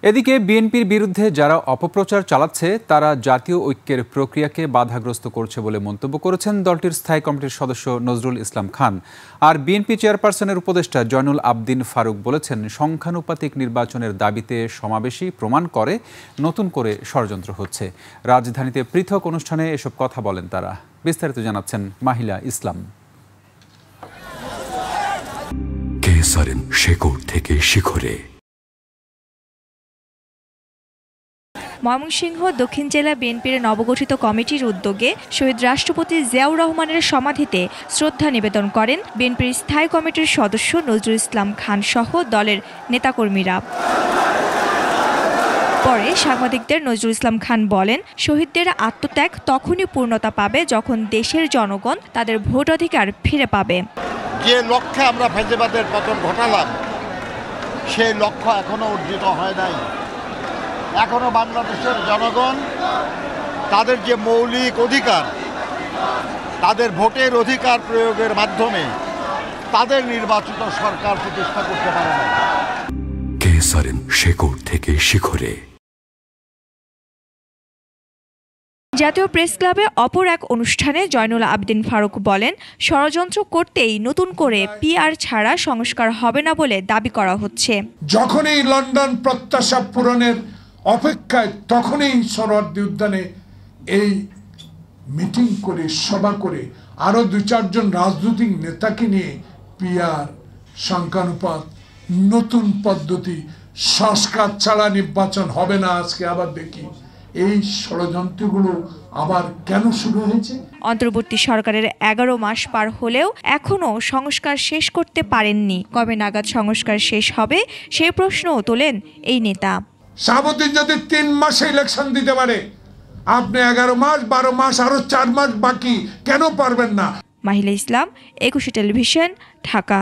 এদিকে বিএনপির বিরুদ্ধে যারা অপপ্রচার চালাচ্ছে তারা জাতীয় ঐক্যের প্রক্রিয়াকে বাধাগ্রস্ত করছে বলে মন্তব্য করেছেন দলটির স্থায়ী কমিটির সদস্য নজরুল ইসলাম খান। আর বিএনপি চেয়ারপারসনের উপদেষ্টা জয়নুল আবদিন ফারুক বলেছেন, সংখ্যানুপাতিক নির্বাচনের দাবিতে সমাবেশই প্রমাণ করে নতুন করে ষড়যন্ত্র হচ্ছে। রাজধানীতে পৃথক অনুষ্ঠানে এসব কথা বলেন তারা। বিস্তারিত জানাচ্ছেন মাহিলা ইসলাম। শেকড় থেকে শিখরে। ময়মনসিংহ দক্ষিণ জেলা বিএনপির নবগঠিত কমিটির উদ্যোগে শহীদ রাষ্ট্রপতি জিয়াউর রহমানের সমাধিতে শ্রদ্ধা নিবেদন করেন বিএনপির স্থায়ী কমিটির সদস্য নজরুল ইসলাম খান সহ দলের নেতাকর্মীরা। পরে সাংবাদিকদের নজরুল ইসলাম খান বলেন, শহীদদের আত্মত্যাগ তখনই পূর্ণতা পাবে যখন দেশের জনগণ তাদের ভোটাধিকার ফিরে পাবে। যে লক্ষ্যে আমরা ফ্যাসিবাদের পতন ঘটালাম সেই লক্ষ্য এখনো অর্জিত হয় নাই। এখনো বাংলাদেশের জনগণ তাদের যে মৌলিক অধিকার, তাদের ভোটের অধিকার প্রয়োগের মাধ্যমে তাদের নির্বাচিত সরকার প্রতিষ্ঠা করতে পারে না। শেকড় থেকে শিখরে। জাতীয় প্রেস ক্লাবে অপর এক অনুষ্ঠানে জয়নুল আবদিন ফারুক বলেন, ষড়যন্ত্র করতেই নতুন করে পিআর ছাড়া সংস্কার হবে না বলে দাবি করা হচ্ছে। যখনই লন্ডন প্রত্যাশা পূরণের অপেক্ষায় তখনই সোহরাওয়ার্দী উদ্যানে এই মিটিং করে সভা করে আরো ২-৪ জন রাজনৈতিক নেতাকে নিয়ে পিআর, সংখ্যানুপাত, নতুন পদ্ধতি, সংস্কার ছাড়া নির্বাচন হবে না। আজকে আবার দেখি এই ষড়যন্ত্রগুলো আবার কেন শুরু হয়েছে। অন্তর্বর্তী সরকারের ১১ মাস পার হলেও এখনো সংস্কার শেষ করতে পারেননি। কবে নাগাদ সংস্কার শেষ হবে সেই প্রশ্নও তোলেন এই নেতা। শাহাবুদ্দিন যদি ৩ মাসে ইলেকশন দিতে পারে, আপনি ১১ মাস, ১২ মাস, আরো ৪ মাস বাকি কেন পারবেন না? মাহিলা ইসলাম, একুশে টেলিভিশন, ঢাকা।